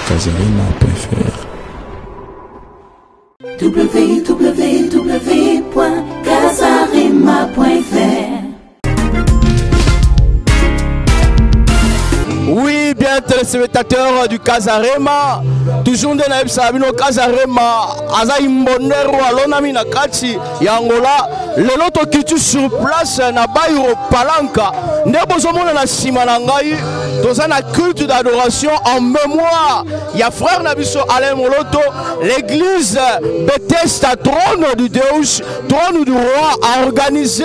www.casarema.fr. www.casarema.fr. Oui, bien téléspectateurs du Casarema, toujours de la Sabino Casarema, Azaï Mbonero, Alonami Nakati, Yangola, le loto qui tue sur place, Nabaïro Palanka, Nebozomona na Simanangaï, dans un culte d'adoration en mémoire. Il y a frère Nabiso Alain Moloto, l'église Bethesda, trône du Deus, trône du roi, a organisé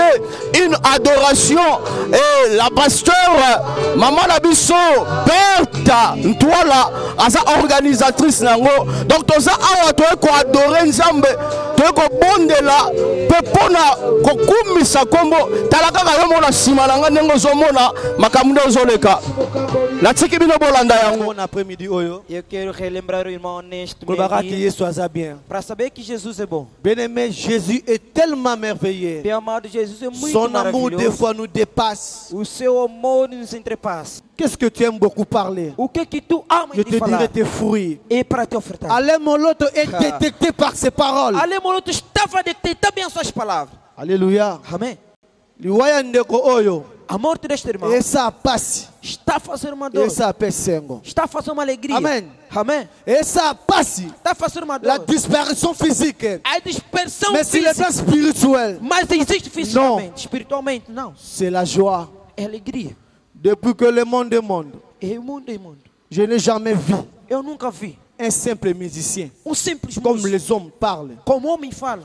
une adoration. Et la pasteur, Maman Nabiso, Bertha Ntwala, asa organisatrice nango. Donc toza awa to ko adorer Nzambe, to ko bondela pepona ko kumisa kombo talaka ka yo mona simalanga nengo zomona makamunda zoleka. La tiki bino bolanda yango. Bon après-midi oyo. Eu quero relembrar o irmão neste Que mês Jésus soit bien. para saber que Jesus é bom. Bien-aimé, Jésus est tellement merveilleux. Bem amado, Jesus é muito Son amour des maravilhoso. fois nous dépasse. O seu amor nos entrepassa. Qu'est-ce que tu aimes beaucoup parler? O que tu amas Je de te falar dirai tes fruits. é para te ofertar. Alain Moloto est détecté par ses paroles. Alemoloto estava a detectar bem as suas palavras. Alléluia. Amém. Liwaya ndeko oyo. A morte deste irmão Essa passe. está a fazer uma dor. Essa pesengo. Está a fazer uma alegria. Amém. Amém. Essa passe. Está a fazer uma La dor. disparition physique. A dispersão Mais sur le física. plan spirituel, Mas existe fisicamente. Espiritualmente, não. c'est la joie. É alegria. Depuis que le monde est monde, É mundo e mundo. je n'ai jamais vu Eu nunca vi un simple musicien, simples comme músico, les hommes parlent, como homem fala,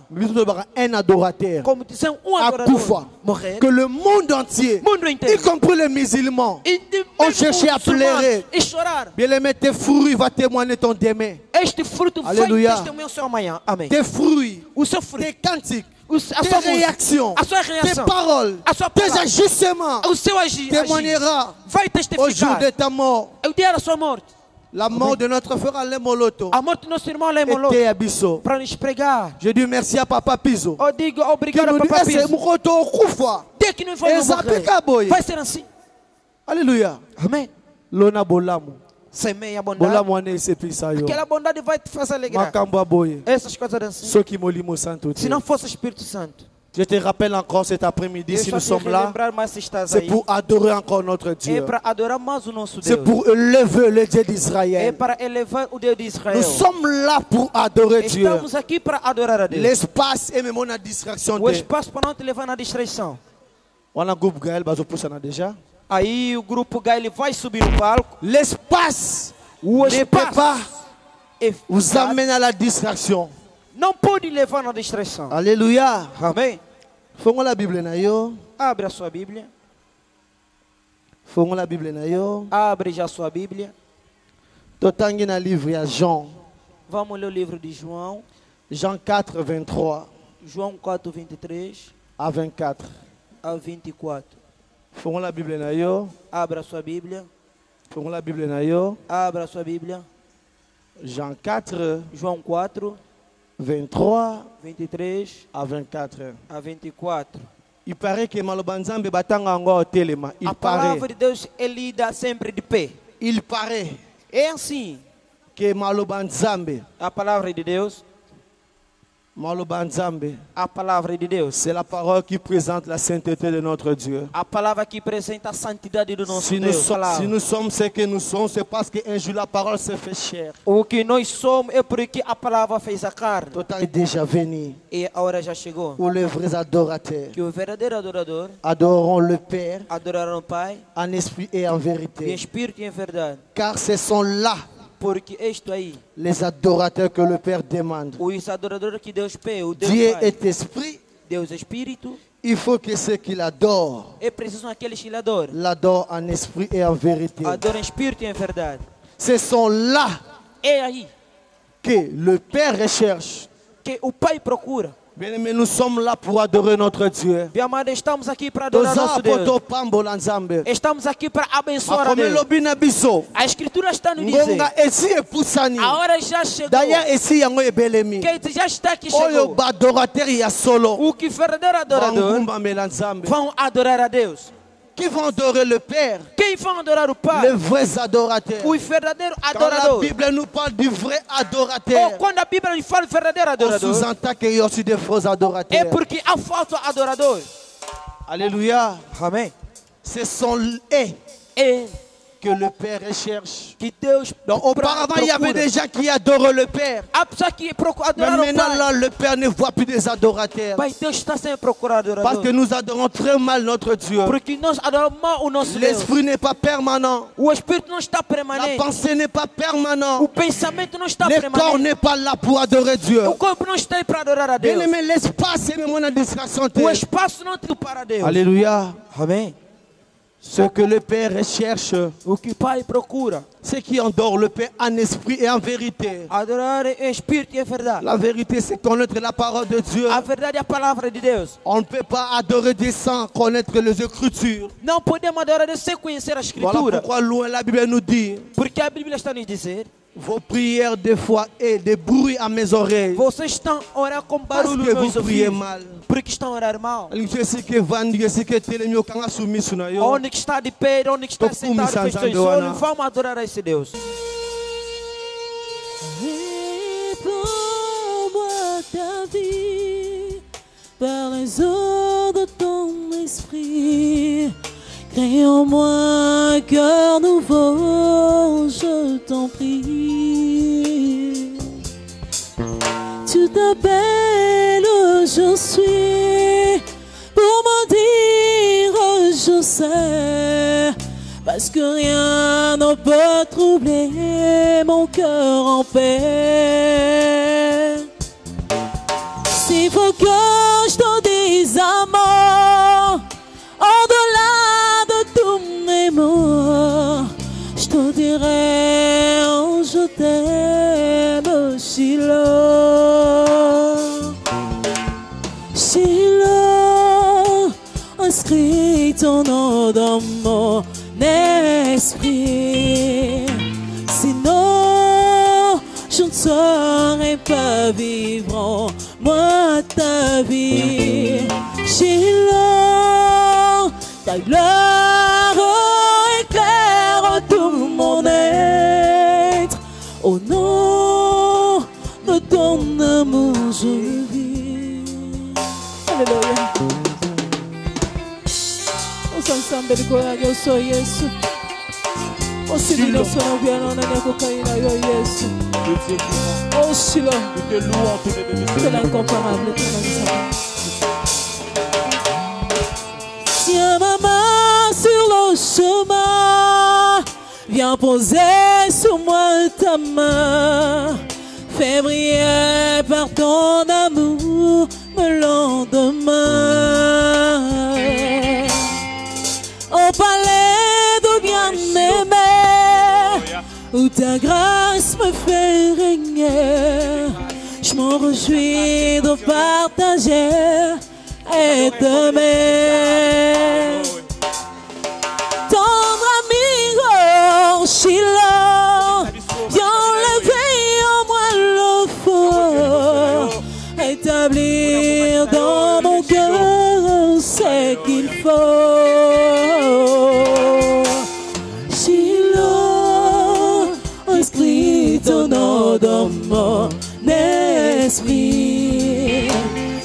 un adorateur, como dizer à adorador Koufa, morrer, que le monde entier, mundo y inteiro, compris les musulmans, e de ont mesmo cherché à muçulmanos, pleurer. e chorar. Bien aimé, tes fruits vont témoigner ton demain. Este fruto Aleluia. vai testemunhar o seu amanhã. Amém. Tes fruits, O seu fruto, tes cantiques, a tes sua música, réactions, a sua tes reação, paroles, a sua tes palavra, agissements o seu agir, témoignera vai au jour testificar. de ta mort. É o dia da sua morte. La mort de notre frère Alain Moloto A morte do nosso irmão Lemolo était à Bisso. para nos pregar. Je dis merci à Papa Piso. Eu digo Qui obrigado nous a dit, Papa c'est Piso. Moukoto Koufa. Dê que não vai Exaplica, boy. Vai ser assim. Alléluia. Amém. Lona Bolamu. Semeia a bondade. Bolamu ane ese pisayo. Aquela bondade vai te fazer alegrar. Makamba boye. Essas coisas assim. Soki molimo santo. Se não fosse o Espírito Santo, Je te rappelle encore cet après-midi, eu si só nous queria sommes là, lembrar mais se estás c'est aí. pour adorer encore notre É Dieu. para adorar mais o nosso C'est Deus. pour élever le Dieu É d'Israël. para elevar o Deus de Israel. Nous sommes là pour adorer Dieu. Estamos aqui para adorar a Deus. L'espace est même la distraction. O espaço para não te levar na distração. On a groupe Gaël, bazo poussana déjà. Aí o grupo Gai ele vai subir no palco. L'espace O ne peut pas é vous amener à la distraction. não pode levar na distração. Alléluia. Amém. Fongo la Bible na yo. Abre a sua Bíblia. Fongo la Bible na yo. Abre já a sua Bíblia. Totangi na livre à Jean. Vamos ler o livro de João. Jean 4, 23 João 4, 23 à 24. a 24. Fongo la Bible na yo. Abra a sua Bíblia. Fongo la Bible na yo. Abra a sua Bíblia. Jean 4, João 4, 23 23 à 24. a 24. Il paraît que Malobanzambe batanga ngo telema. Il A palavra paraît. de Deus é lida sempre de pé. Il paraît É assim. que Malobanzambe, A palavra de Deus, a palavra de Deus, c'est la parole qui présente la sainteté de notre Dieu. a palavra que apresenta a santidade do nosso Si nous, Deus. si nous sommes ce que nous sommes, c'est parce qu'un jour la parole s'est fait chair. O que nós somos é porque a palavra fez a carne. Total est déjà venu. E a hora já chegou. Où les vrais adorateurs Que o verdadeiro adorador adoreront le Père adorará o Pai en esprit et en em vérité. espírito e em verdade. Car ce sont là Porque isto aí, les adorateurs que le Père demande. os adoradores que Deus pede, o Deus Dieu Pai, est esprit. Deus é espírito, Il faut que ceux qui l'adorent é preciso aqueles que lhe adoram. l'adorent en esprit et en vérité. Adoram em espírito e em verdade. Ce sont là É aí que le Père recherche. que o Pai procura. Bien-aimés, nous sommes là pour adorer notre Dieu. Meu amado, estamos aqui para adorar Toza nosso Deus. poto pambola nzambe. Estamos aqui para abençoar a Makome Deus. lobi na biso. A Escritura está nos dizendo. Ngonga esi epusani. A hora já chegou. D'ailleurs esi yango ebelemi. Que já está aqui Oyo chegou. ba adorateur ya solo. O que verdadeiro adorador Bangumba mela nzambe. vão adorar a Deus. qui vont adorer le Père, Quem vão adorar o Pai? les vrais adorateurs. Os verdadeiros Quand la adoradores. Bible nous parle du vrai adorateur, Ou quando a Bíblia nos fala de verdadeiro on adorador, sous-entend qu'il y a aussi des faux é adorateurs. porque há falso adorador. Alléluia. Amém. Ce sont eux É que le Père recherche. que Deus Donc auparavant, il y avait des gens qui adoraient le Père. Há pessoas que procuram Mais adorar o maintenant, Pai. là, le Père ne voit plus des adorateurs. Pai, Deus está sempre procurando Parce adorador. que nous adorons très mal notre Dieu. Porque nós adoramos mal o nosso Deus. L'esprit n'est pas permanent. O Espírito não está La permanente. pensée n'est pas O permanente. pensamento não está Le corps permanente. n'est pas là pour adorer Dieu. O corpo não está aí para adorar a Deus. Bien aimé, l'espace est même une distraction. O espaço não tem para Deus. Alléluia. Amém. Ce que le Père recherche, O que o Pai procura. c'est qui adore le Père en esprit et en vérité. Adorar em espírito e em verdade. La vérité, c'est connaître la parole de Dieu. A verdade é a palavra de Deus. On ne peut pas adorer Dieu sans connaître les Écritures. Não podemos adorar Deus sem conhecer a Voilà Escritura. pourquoi loin la Bible nous dit, Porque a Bíblia está nos dizer: vos prières des fois et des bruits à mes oreilles. vocês estão a orar com Parce barulho que nos vous priez ouvidos. mal. Porque estão a orar mal. Je sais que Vandy, je sais que Télémio, quand on a soumis sur nous, Onde que está de pé, onde que está Tô sentado, começando fez a seus adorar. olhos, vamos adorar a esse Deus. Réponds-moi ta vie par les eaux de ton esprit. Crée en moi un cœur nouveau, je t'en prie. Tu t'appelles je suis pour me dire je sais. Parce que rien ne peut troubler mon cœur en paix. S'il faut que je te dise un mot, au-delà de tous mes mots, je te dirai oh, je t'aime, Shiloh. Shiloh, inscris ton nom dans mon esprit, sinon je ne saurais pas vivre en moi ta vie. Shiloh, ta gloire éclaire tout mon être. Au nom de ton amour je vis. Alléluia. Ensemble de koya yo so Yesu. Osibilo so na biano na nyako kaina yo Yesu. Oh Shiloh, c'est l'incomparable. Tiens ma main sur le chemin, viens poser sur moi ta main. Fais briller par ton amour le lendemain. Au palais de bien-aimé, où ta grâce me fait régner, je m'en réjouis de partager et d'aimer. Tendre amigo, Shiloh, viens lever en moi le feu, établir dans mon cœur ce qu'il faut. Shiloh, inscris ton nom dans mon esprit,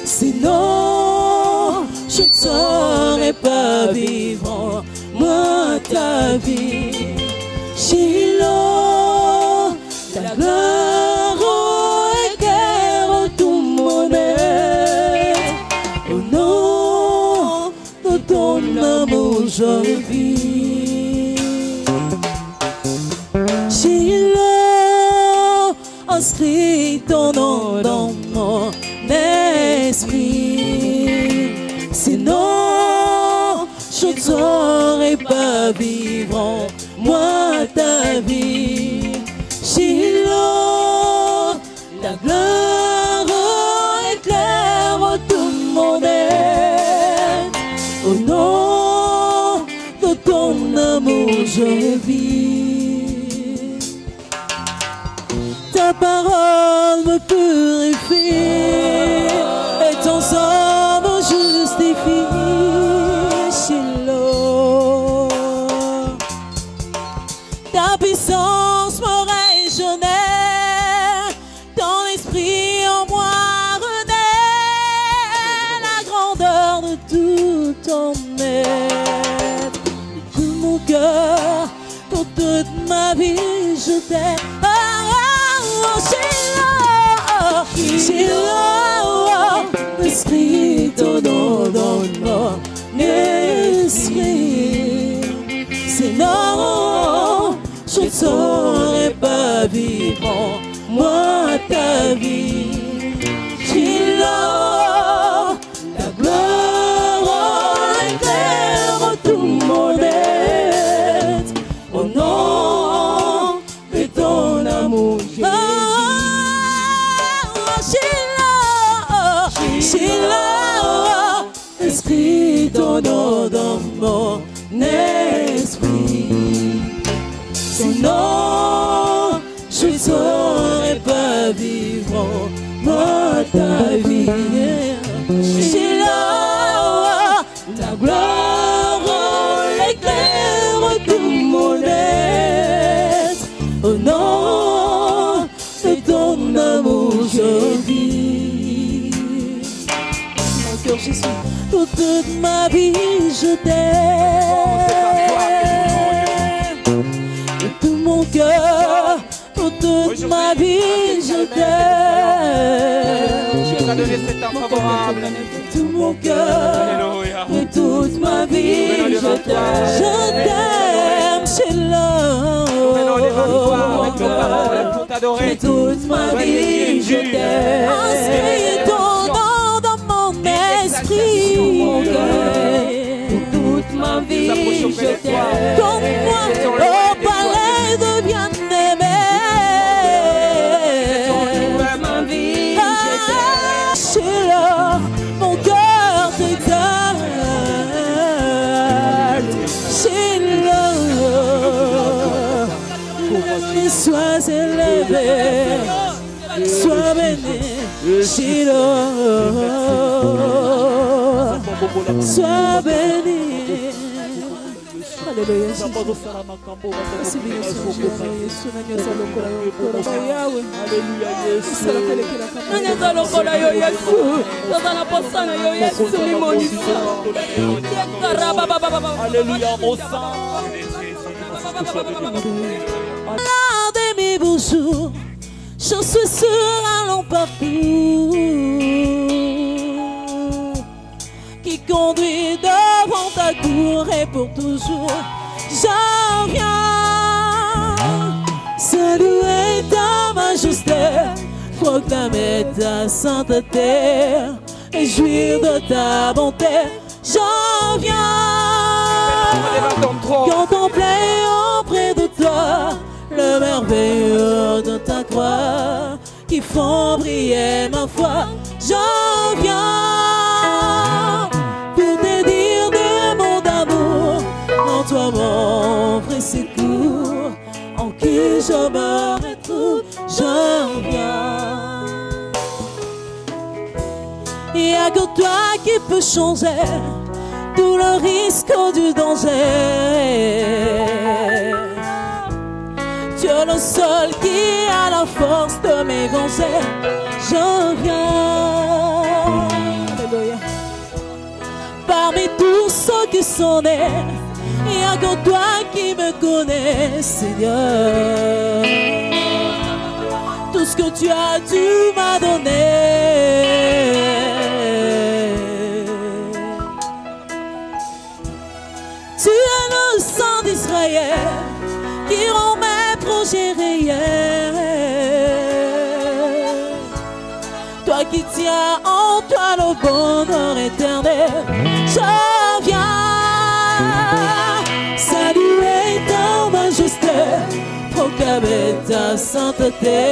sinon je ne saurais pas vivre moi ta vie. Shiloh, ta gloire éclaire tout mon être. Au nom de ton amour je vis. Shiloh, inscris ton nom dans mon esprit, sinon je ne saurais pas vivre en moi ta vie. Shiloh, ta gloire éclaire tout mon être. Au nom de ton amour je vis. Ta parole me purifie et ton sang me justifie. Shiloh, Ta puissance me régénère, ton esprit en moi renaît, la grandeur de tout ton être. De tout mon cœur, pour toute ma vie, je t'aime. Shiloh, inscrit ton nom dans mon esprit. Sinon, je ne saurais pas vivre moi ta vie. Shiloh, ta gloire éclaire tout mon être. Au nom de ton amour, Shiloh, inscrit ton nom dans mon esprit. Sinon, je ne saurais pas vivre moi ta vie. Shiloh, ta gloire éclaire tout mon être. Au nom de ton amour, je vis. Mon cœur, Jésus, pour toute ma vie, je t'aime. De tout mon cœur, pour toute ma vie, je t'aime. Tu as donné cet temps favorable. De tout mon cœur, pour toute ma vie, je t'aime. Je t'aime, Shiloh. Avec nos paroles pour t'adorer. De toute ma vie, je t'aime. Inscris ton nom dans mon esprit. Pour toute ma vie, je t'aime. Comme-moi au palais de bien-aimé. Toute ma vie, je t'aime. Shiloh, mon cœur t'exalte. Shiloh, sois élevé, sois béni. Shiloh, sois béni. Alléluia. Alléluia, mon sang. Regardez mes beaux jours, je suis sûr allons partout, qui conduit devant ta cour et pour toujours. Je viens saluer ta majesté, proclamer ta sainteté et jouir de ta bonté. Je viens contempler auprès de toi le merveilleux de ta croix qui font briller ma foi. Je viens pour te dire des mots d'amour, en toi mon vrai secours, en qui je me retrouve. Je viens. Il n'y a que toi qui peux changer tout le risque du danger. Tu es le seul qui a la force de m'évancer. Je viens. Alléluia. Parmi tous ceux qui sont nés, il n'y a que toi qui me connais, Seigneur. Tout ce que tu as, tu m'as donné. Tu es le sang d'Israël qui rend mes projets réels. Toi qui tiens en toi le bonheur éternel. Je viens saluer ta majesté, proclamer ta sainteté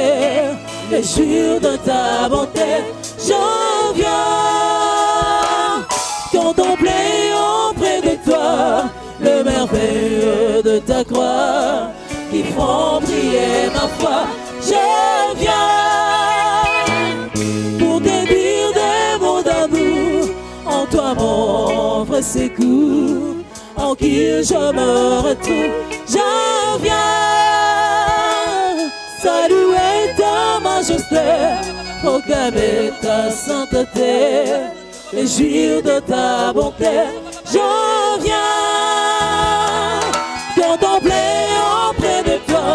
et jouir de ta bonté. Je viens contempler auprès de toi le merveilleux de ta croix qui font briller ma foi. Je viens pour te dire des mots d'amour, en toi mon vrai secours, en qui je me retrouve. je viens saluer ta majesté, proclamer ta sainteté, et jouir de ta bonté. Je viens contempler auprès de toi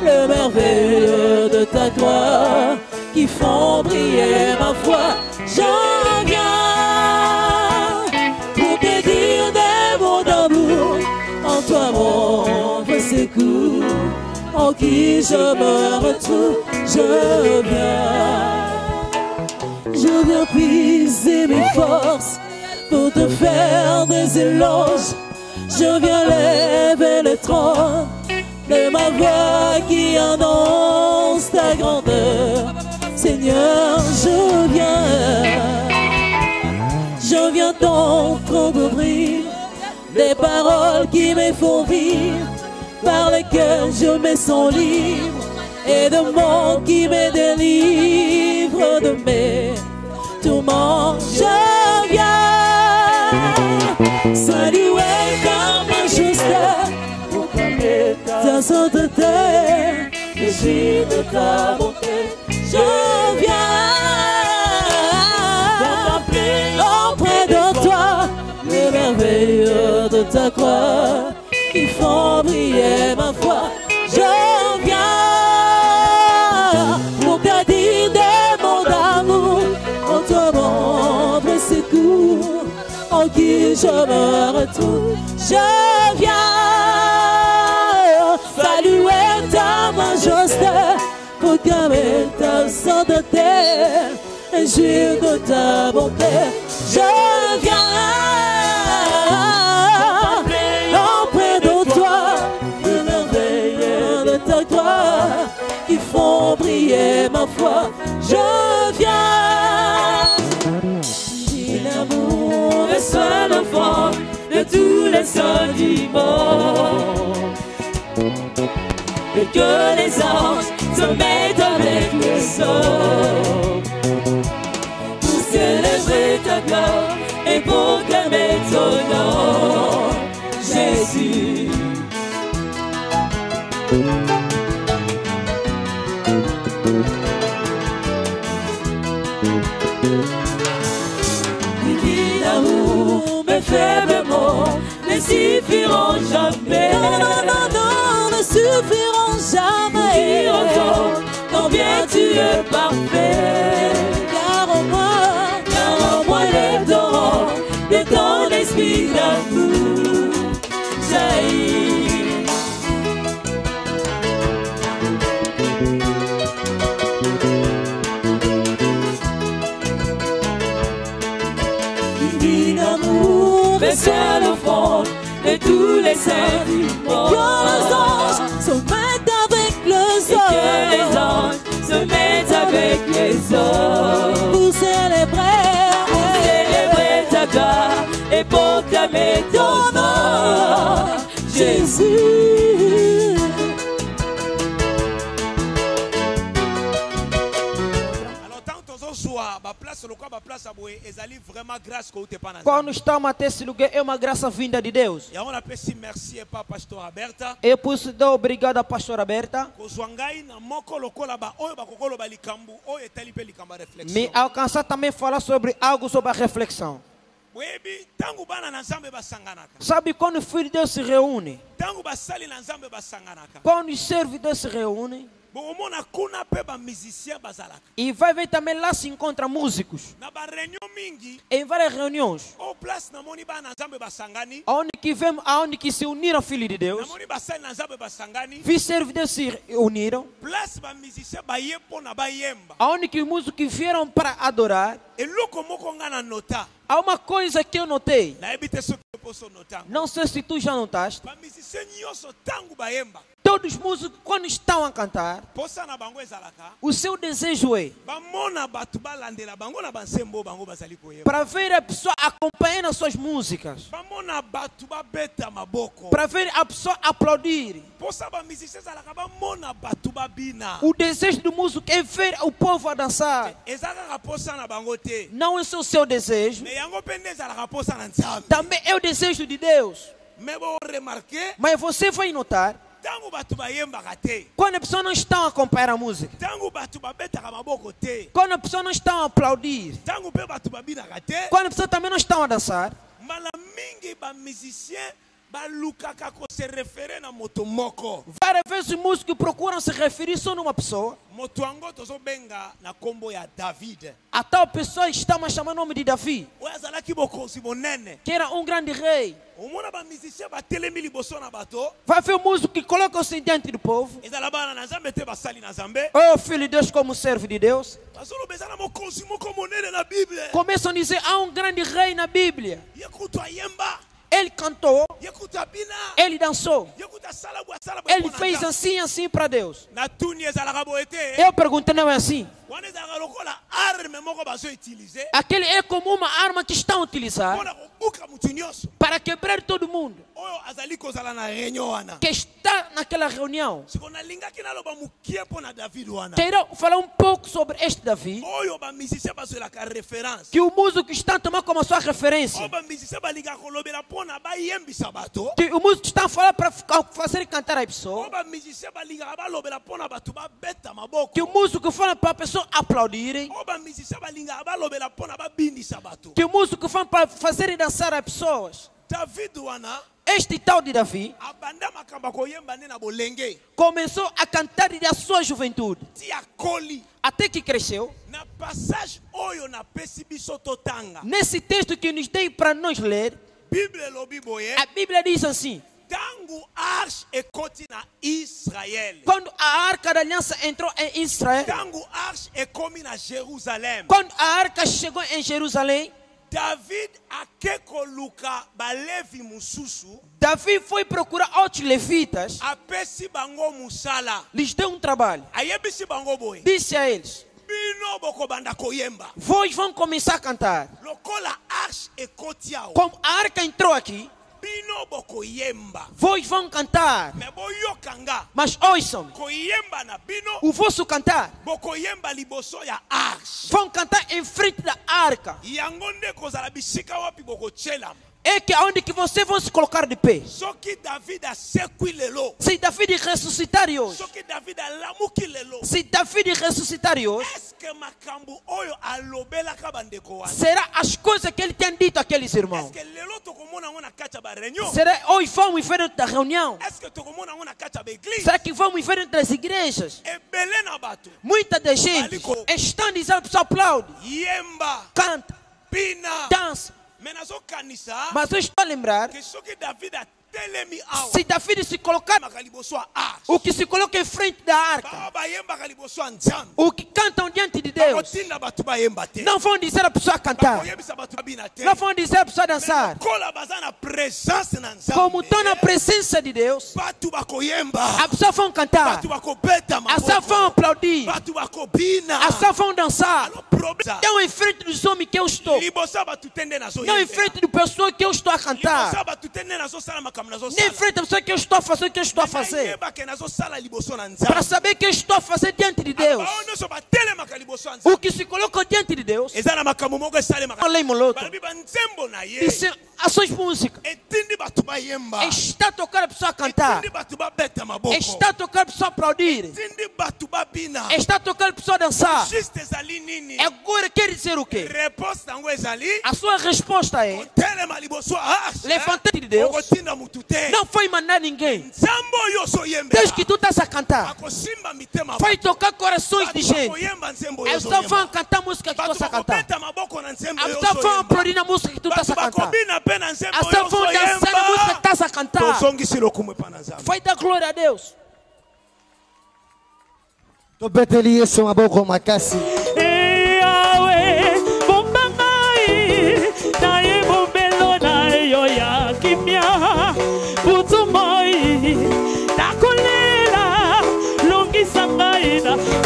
le merveilleux de ta gloire qui font briller ma foi. Je viens pour te dire des mots d'amour, en toi mon vrai secours, en qui je me retrouve. Je viens puiser mes forces pour te faire des éloges. Je viens lever le trône de ma voix qui annonce ta grandeur. Seigneur, je viens t'ouvrir des paroles qui me font vivre, par lesquelles je me sens libre, et de mots qui me délivrent de mes tourments. Je viens saluer ta majesté, proclamer ta sainteté, et jouir de ta bonté. Je viens contempler auprès de toi les merveilleux de ta croix qui font briller ma foi. Je viens pour te dire des mots d'amour, en toi mon vrai secours, en qui je me retrouve. Je viens saluer ta majesté, proclamer ta sainteté, et jouir de ta bonté. Je viens auprès de toi le merveilleux de ta gloire qui font briller ma foi. Je viens, si l'amour est seul enfant de tous les saints du monde, et que les anges se mettent avec les hommes pour célébrer ta gloire et proclamer ton nom, Jésus. Divin amour, mes faibles mots ne suffiront jamais. Non, non, non, non, ne suffiront jamais. Dire autant combien tu es parfait. Car en moi les torrents de ton esprit d'amour jaillit. Divin amour, reçois l'offrande de tous les saints du monde. Que les anges se mettent avec les hommes. Et que les anges se mettent avec les hommes pour célébrer ta gloire et proclamer ton nom, Jésus. Quando estamos até esse lugar, é uma graça vinda de Deus. Eu posso dar obrigado à pastora Berta me alcançar também falar sobre algo sobre a reflexão. Sabe quando o Filho de Deus se reúne? Quando os servos de Deus se reúnem, e vai ver também lá se encontra músicos. Em várias reuniões, aonde que se uniram filhos de Deus, vi servos de Deus se uniram, aonde que os músicos vieram para adorar. Há uma coisa que eu notei, não sei se tu já notaste. Todos os músicos, quando estão a cantar, o seu desejo é para ver a pessoa acompanhando as suas músicas, para ver a pessoa aplaudir. O desejo do músico é ver o povo a dançar. Não é só o seu desejo, também é o desejo de Deus. Mas você vai notar, quando a pessoa não está a acompanhar a música, quando a pessoa não está a aplaudir, quando a pessoa também não está a dançar, várias vezes os músicos procuram se referir só numa pessoa. A tal pessoa está chamando o nome de Davi, que era um grande rei. Vai ver o músico que coloca-se diante do povo. Oh, filho de Deus, como servo de Deus. Começam a dizer, há um grande rei na Bíblia. Ele cantou, ele dançou, ele fez assim para Deus. Eu perguntei, não é assim? Aquele é como uma arma que estão a utilizar para quebrar todo mundo que está naquela reunião. Quero falar um pouco sobre este Davi, que o músico está a tomar como sua referência, que o músico está a falar para fazer cantar a pessoa, que o músico fala para a pessoa aplaudirem, que o músico fala para fazer dançar as pessoas. Este tal de Davi começou a cantar da sua juventude até que cresceu. Nesse texto que nos dei para nós ler, a Bíblia diz assim: quando a arca da aliança entrou em Israel, quando a arca chegou em Jerusalém, Davi foi procurar outros levitas, lhes deu um trabalho, disse a eles: vós vão começar a cantar. Como a arca entrou aqui, vós vão cantar, mas ouçam, o vosso cantar vão cantar em frente da arca. É que aonde que vocês vão se colocar de pé. Se Davi ressuscitar hoje, se Davi ressuscitar hoje, será as coisas que ele tem dito àqueles irmãos. Será hoje vamos ver da reunião? Será que vamos ver das igrejas? Muita da gente estão dizendo, pessoal, aplaude, canta, dança. Mas eu estou a lembrar, se Davi se colocar, o que se coloca em frente da arca, o que cantam diante de Deus, não vão dizer a pessoa cantar, não vão dizer a pessoa dançar. Como estão na presença de Deus, a pessoa vão cantar, a pessoa vão aplaudir, a pessoa vão dançar. Não em frente dos homens que eu estou, não em frente do pessoal que eu estou a cantar, nem em frente da pessoa que eu estou a fazer o que eu estou a fazer, para saber que eu estou a fazer diante de Deus. O que se coloca diante de Deus, além moloto, disse as suas músicas, está a tocar a pessoa a cantar, está a tocar a pessoa a aplaudir, está a tocar a pessoa a dançar. Agora quer dizer o quê? A sua resposta é: levanta-te de Deus, não foi mandar ninguém. Desde que tu estás a cantar, vai tocar corações de gente. As pessoas vão cantar a música que tu estás a cantar, as pessoas vão aplaudir a música que tu estás a cantar, as pessoas vão dançar a música que estás a cantar. Vai dar glória a Deus. Tobeteli Yesu maboko makasi.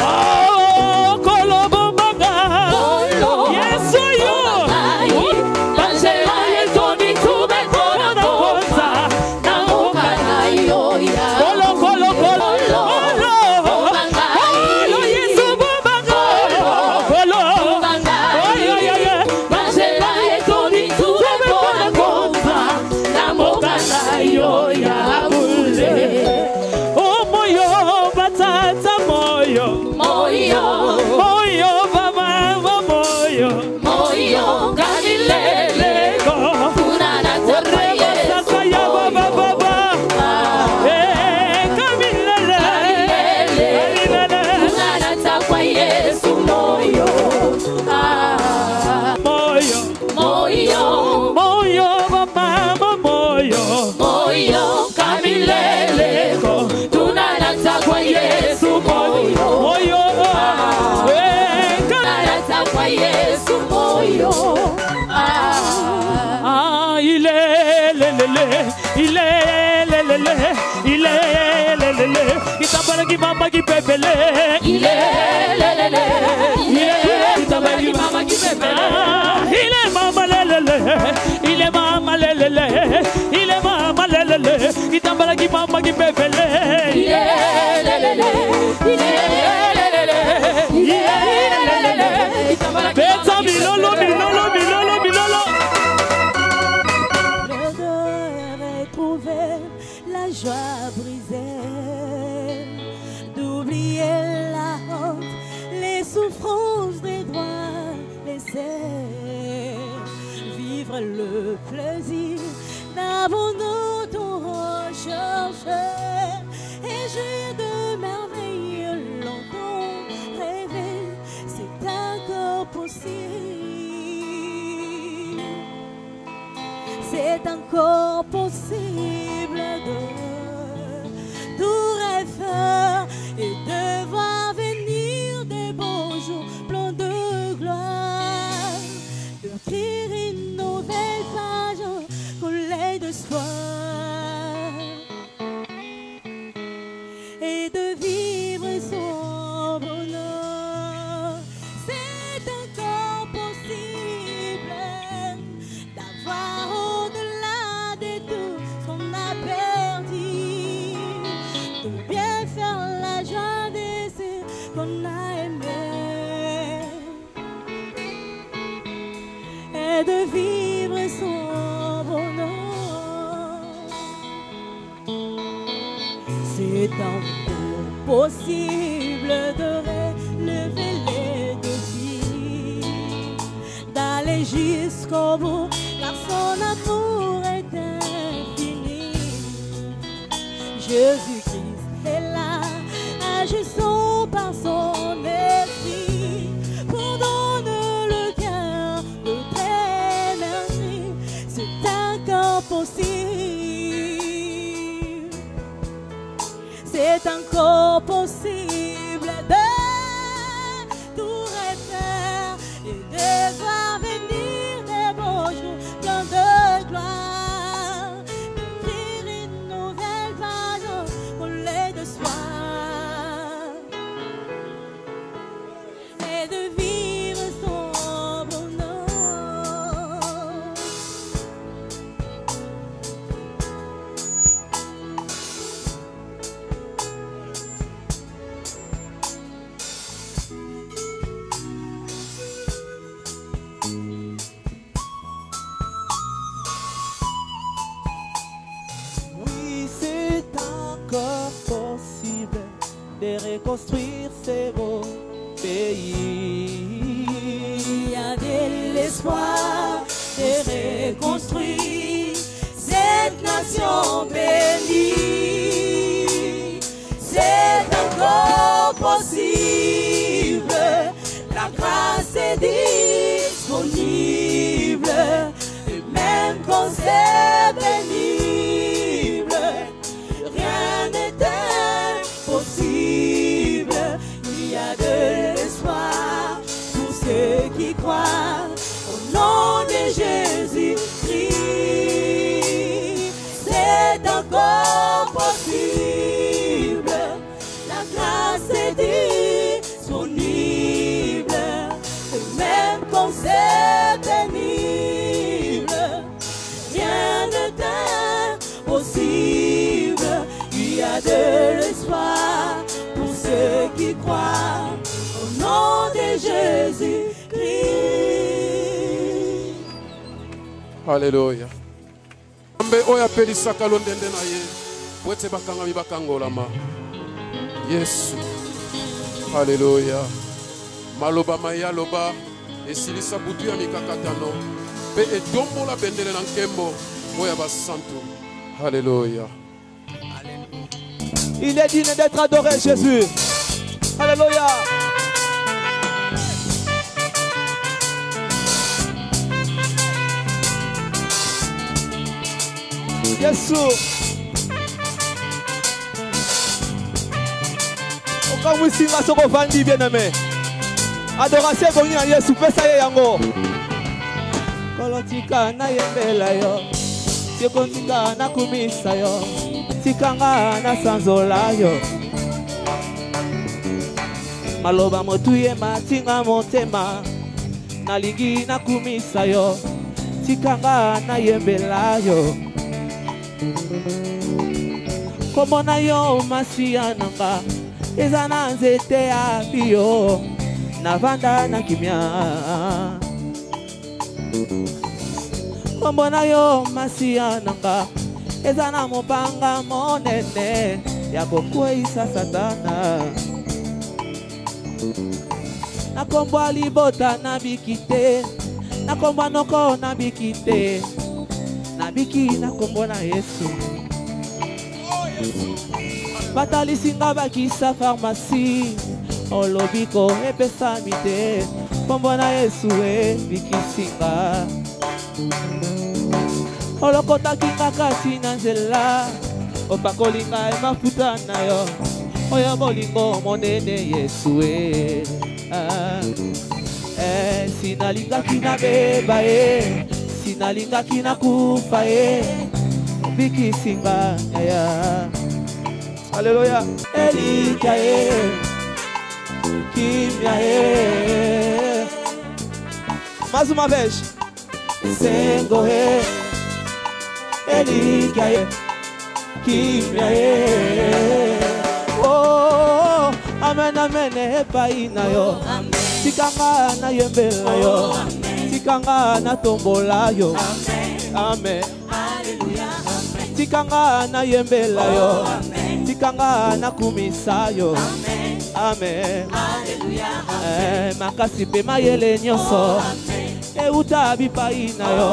Oh Itambala ki mama ki pepele. Il est lelele. Il est Itambala ki mama ki pepele. Il est mama lelele. Il est mama lelele. Il est mama lelele. Itambala ki mama ki pepele. Il est lelele. Il est lelele. Il est lelele. Itambala ki mama ki pepele. La joie brisée, d'oublier la honte, les souffrances des droits laissés, vivre le plaisir d'abandon ton recherche et jouir de merveilles longtemps rêvées, c'est encore possible, c'est encore possible de tout rêveur et de voir venir des beaux jours pleins de gloire, d'écrire une nouvelle page collée de soie et de vivre son bonheur. C'est encore possible d'avoir au-delà de tout ce qu'on a perdu, de bien faire la joie de ceux qu'on a aimés et de vivre son bonheur. C'est encore possible de relever les défis, d'aller jusqu'au bout, car son amour est infini. Jésus-Christ est là, agissant par son esprit, pour donner le cœur de énergie. C'est encore possible, c'est encore possible de tout refaire et de voir venir des beaux jours pleins de gloire, d'écrire une nouvelle page collée de soie et de vivre son bonheur. Oui, c'est encore possible de reconstruire ces beaux pays. Il y a de l'espoir de reconstruire cette nation bénie. C'est encore possible, la grâce est disponible, et même quand c'est pénible, rien n'est impossible. Il y a de l'espoir pour ceux qui croient au nom de Jésus-Christ. C'est encore possible, la grâce est disponible, et même quand c'est pénible, rien n'est impossible. Il y a de l'espoir pour ceux qui croient au nom de Jésus-Christ. Alléluia. Ambe oya pelisaka londende na ye. Wete bakanga mi bakangolama. Yesu. Alléluia. Maloba maya loba esilisa butu ya mikakatano. Pe edombola bendele na nkembo oya basantu. Alléluia. Il est digne d'être adoré, Jésus. Alléluia. Yesu. Okamusinga soko vandi bien-aimé. Adoration boni à Yesu pesa ye yango. Kolotika na yembela yo. Tikotika na kumisa yo. Tikanga na sanzola yo. maloba motuye matinga motema nalingi nakumisa yo tikanga nayembela yo komona yo masiya nanga eza na nzete ya bio navanda na kimia komona yo masiya nanga eza na mopanga monene ya kokweisa satana nakombwa libota nabiki te nakombwa noko nabiki te nabiki nakombwa na Yesu batalisinga bakisa pharmacie olobiko epesami te kombwa na Yesu bikisinga olokotaki kasi na nzela opakolinga mafuta na yo oyo bolingo monene Yesu sinalingaki na beba sinalingaki na kufa bikisinga Alléluia. Elika kimia Mazuma vesh sengo Elika kimia oh amen amen epaina yo tikanga na yembela yo tikanga na tombola yo amen haleluya tikanga na yembela yo tikanga na kumisa yo amen haleluya makasi pe mayele nyonso euta bipaina yo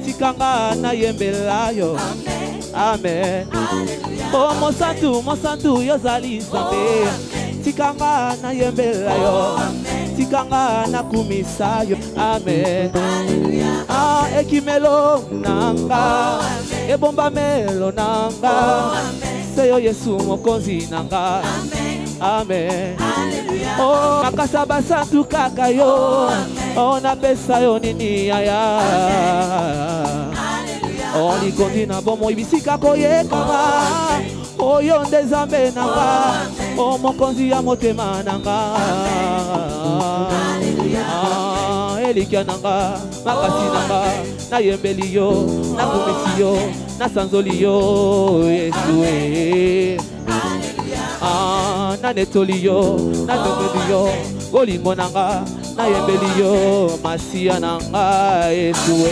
tikanga na yembela yo amen oh mosantu yo zali Nzambe tikanga na yembela yo tikanga na kumisa yo amen ah ekimelo nanga ebomba melo nanga seyo Yesu mokonzi nanga amen oh makasa basantu kaka yo oh na pesa yo nini aya oh likondi na bomo ibisika koyekama oh yo nde Nzambe nanga oh mokonzi ya motema nanga elikia nanga makasi nanga na yembeli yo na kumisi yo na sanzoli yo Yesu na netoli yo na tokeli yo bolingo nanga na yembeli yo masiya nanga Yesu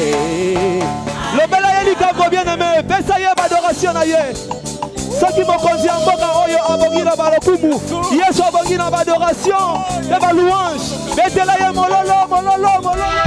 lobela yelika ko bien aimé pesa ye adoration na ye soki mokonzi ya mboka oyo abongi na balokumu Yesu abongi na adoration na ba louange betela ye mololo mololo mololo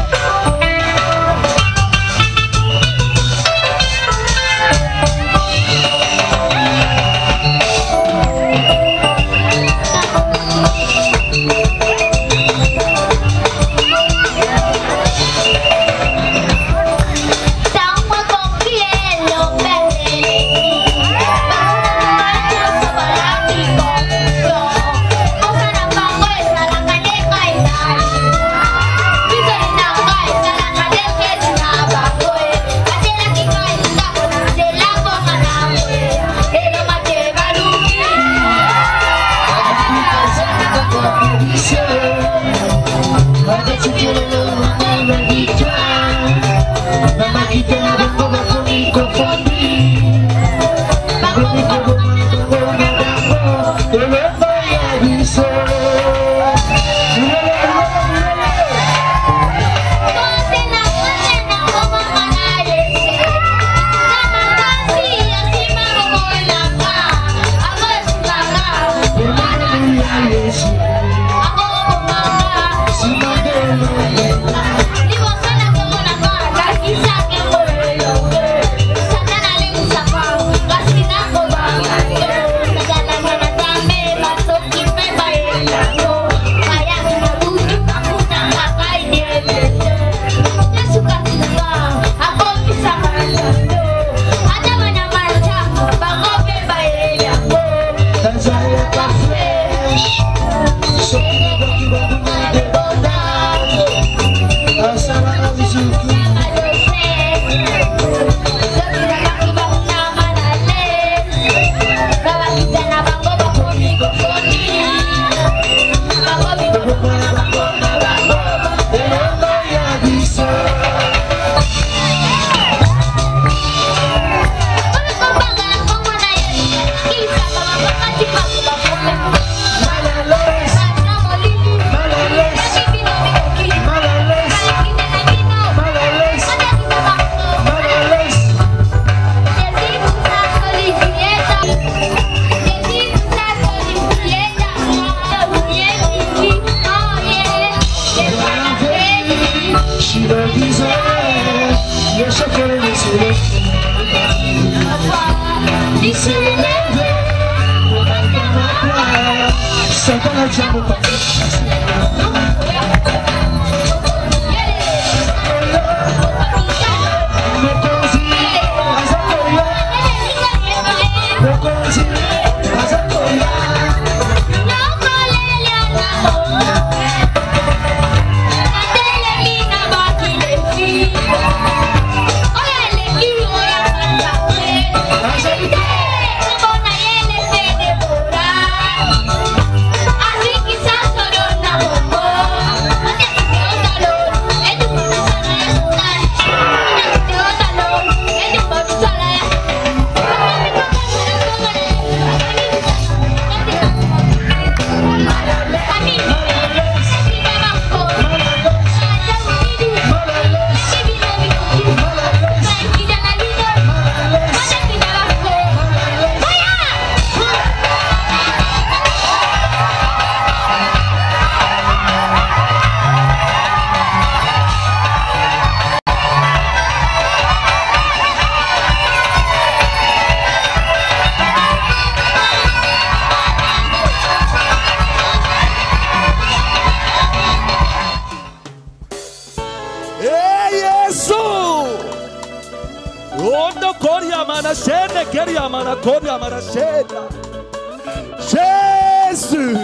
Jésus,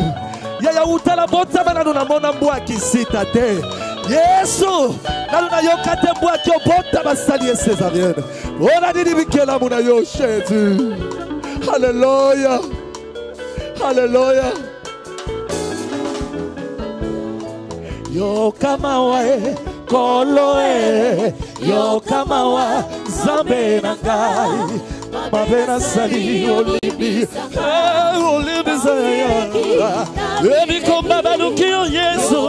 yaya utala bota bana nuna mona mbwa kisita te. Yesu, nuna yoka te mbwa kyo bota basali esezarienne. Ona nini bikela muna yo Jésus. Alléluia, alléluia. Yo kama wae koloe, yo kama wa zambe nangai. Mabena sali olibi, olibi zaya. Ebi komba baluki o Yesu.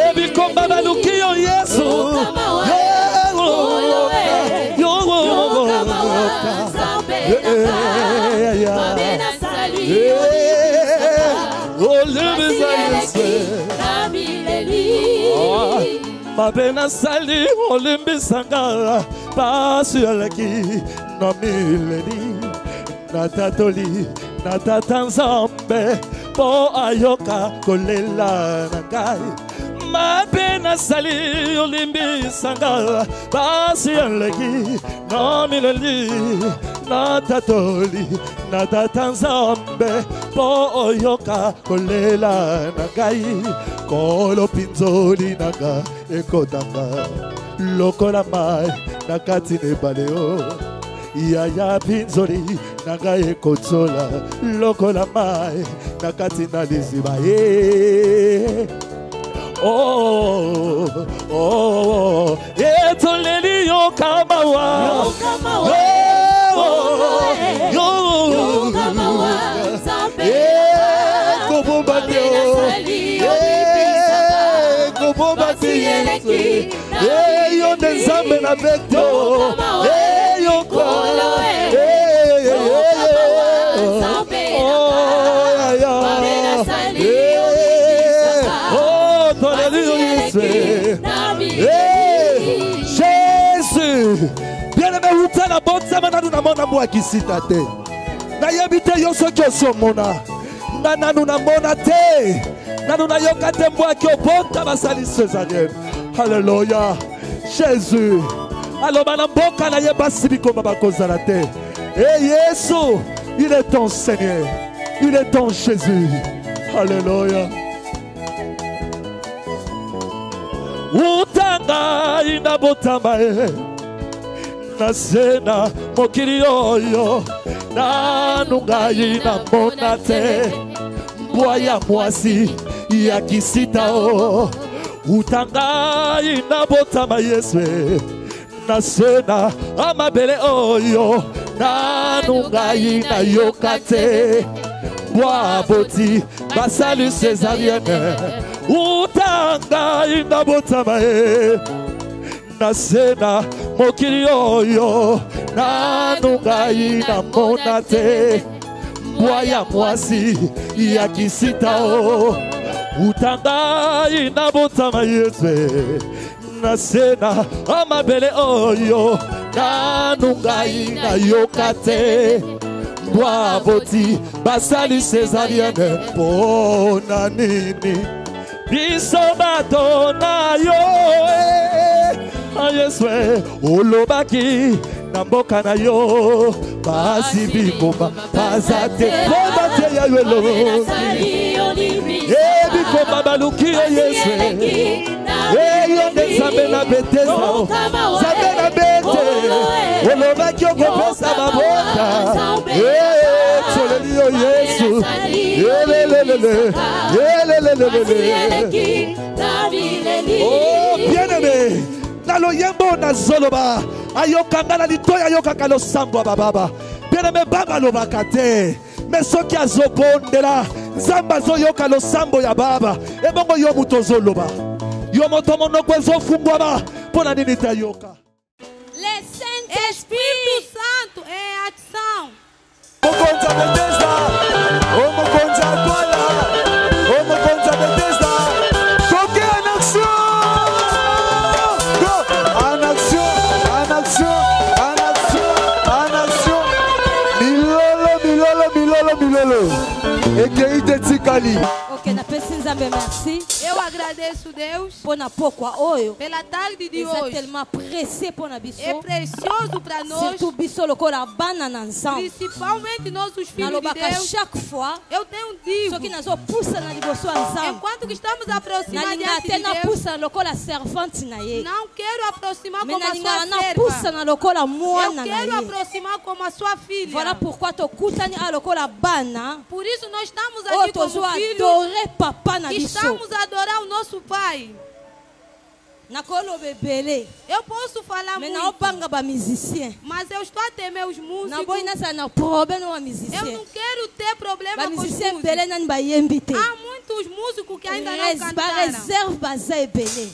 Ebi komba baluki o Yesu. Mabena sali olimbi sanga pasueleki no mileni natatoli natatanzambe po ayoka kolela nagai. Mabena sali olimbi sanga pasueleki no mileni natatoli natatanzambe po oyoka kolela nagai. Kolo pinzoli naga ekotanga lokola mai nakati ne baleo. Yaya pinzoli naga ekotsola lokola mai nakati na liziba ye. Oh oh etoleli yo kamawa yo kamawa yo kamawa zambe kobombadeo yo nzambe na beto yo kolo Jésus bien-aimé utala botama nanu na mona mbwa kisita te na yebite yo soki osomona nanu na mona te nanu na yoka te mbwa ki obota basali césarienne. Alléluia. Jésus aloba na mboka na ye basi bikoma bakozala te. Et Yesu, il est ton Seigneur, il est ton Jésus. Alléluia. Utanga ina botama na sena mokili oyo nanu ngai na mona te mbwa ya mwasi ya kisita o. Utanga ina botama Yesu na sena amabele oyo nanu ngai na yoka te mbwa boti basali césarienne. Utanga ina botama na sena mokili oyo nanu ngai na mona te mbwa ya mwasi ya kisita o. utangai na botama Yesu nasena amabele oyo nanungai na yokate Boavoti basali césarienne pona nini bisobato na yo Yesu olobaki na mboka na yo basi bikoma bazate bomate ya yelo bikoma baluki Yesu yonde Nzambe na Betesda Nzambe na bete olobaki okopesa baboka toleli yo Yesu oh bien-aimé nalo yembo na zoloba ayokanga na litoya ayokaka losambo bababa bien-aimé baba lobaka te mais soki azobondela Nzambe azoyoka losambo ya baba ebongo yo mutu ozoloba yo moto monoko ezofungwama mpona nini tayoka Le Saint-Esprit Santo em ação. Mokonza Betesda, oh Mokonza Twala, oh Mokonza Betesda, toquez en action, en action, en action, en action, en action, milolo, milolo, milolo, milolo, ekeite tikali. Ok, na pesi Nzambe merci. Eu agradeço Deus Pona pokwa oyo. pela tarde de hoje. É tellement précieux pour na biso. É precioso para nós. Surtout biso lokola bana na nzambe. Principalmente nós os filhos de Nalobaka Deus. chaque fois. Eu tenho dito. Soki nazo pusa na liboso ya nzambe. Enquanto que estamos aproximando Nalinga diante te de na Deus. pusa lokola servante na ye. Não quero aproximar Mais como a nalinga sua na serva. pusa na lokola Eu mwana na quero ye. aproximar como a sua filha. Voilà pourquoi tokutani a lokola bana. Por isso nós estamos Oh, aqui como tozo filhos. adorer papa na biso. Estamos a adorar o nosso Pai. Nakolo bebele. Eu posso falar Mais muito. na opanga ba musicien. Mas eu estou a temer os Na músicos. boy nasa na problème wa Eu musicien. não quero ter problema Ba com os musicien músicos. bele nani ba yembi te. Há muitos músicos que ainda não Ba cantaram. reserve baza ebele.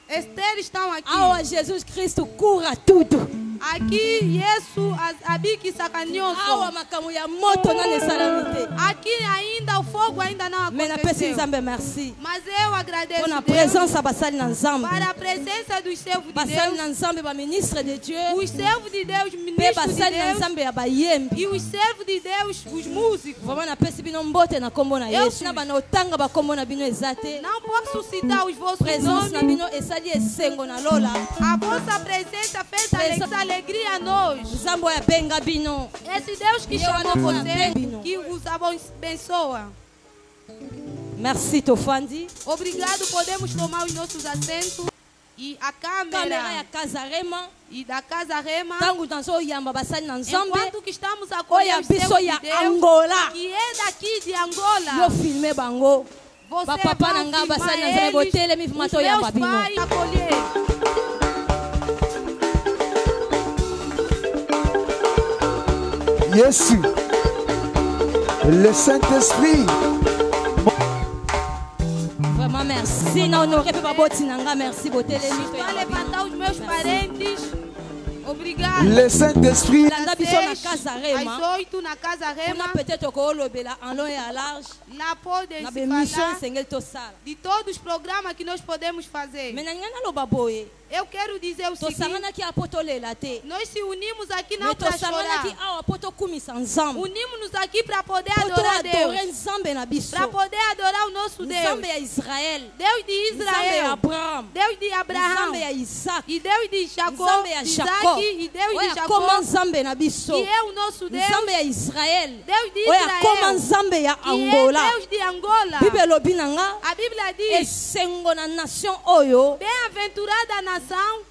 Esther estão aqui. Awa Jesus Cristo cura tudo. Aqui, Jesus, Abiki Sacanhoso. Awa makamu ya moto na nesalamite. Aqui ainda o fogo ainda não Mais na pesi aconteceu. Nzambe merci. Mas eu agradeço Pour na Deus presença basali na Nzambe. para a presença dos servos de Basali Deus. na Nzambe ba ministre de Dieu. Os servos de Deus, Pe ministros de basali na Deus. Nzambe ya ba yembi. E os servos de Deus, os músicos. Vraiment na pesi bino mbote na kombo na Yesu. Na bana otanga ba kombo na bino ezate. Não posso citar os vossos Presença na nomes. bino esali esengo na lola. A vossa presença fez essa alegria a nós. Nzambe ya benga bino. Esse Deus que Eu chamou amo você, bem. que os abençoa. Merci Tofandi. Obrigado, podemos tomar os nossos assentos. E a Câmera câmera ya Casa Rema. e da Casa Rema. Tangu nazo yamba basali na Nzambe. Enquanto que estamos a acolher Oya os biso servos ya de Deus, Angola. que é daqui de Angola. Yo filme bango. Você Ba papa vai na nga filmar basali na Nzambe eles, botele mi fumato os yamba meus bino. pais acolher. Yesu, le Saint-Esprit. Vraiment merci. Na honoré pe baboti na nga merci botele mi to Vai yamba bino. levantar os meus parentes. Obrigado. Le Saint-Esprit. Landa biso na Casa Rema. Às 8 na Casa Rema. Kuna peut-être ko lobela en long et à large. Lá podem Na se mission falar sengel to sala. de todos os programas que nós podemos fazer. Mais na nga na loba boye. Eu quero dizer o To seguinte. sangana ki apotolela te. Nós se unimos aqui não Mais to para sangana ki chorar. awa poto kumisa Nzambe. Unimos-nos aqui para poder Poto adorar adorer Deus. Nzambe na biso. Para poder adorar o nosso Deus. Nzambe ya Israel. Deus de Nzambe ya Israel. Abraham. Deus de Abraão. Nzambe ya Isaac. E Deus de Jacó. Nzambe ya de Jacob. Isaac e Deus de Oya Jacó. koma Nzambe na biso. Que é o nosso Deus. Nzambe ya Israel. Deus de Oya Israel. koma Nzambe ya Que Angola. é Deus de Angola. Bible lobi na nga. A Bíblia diz. Esengo na nation oyo. Bem-aventurada a nação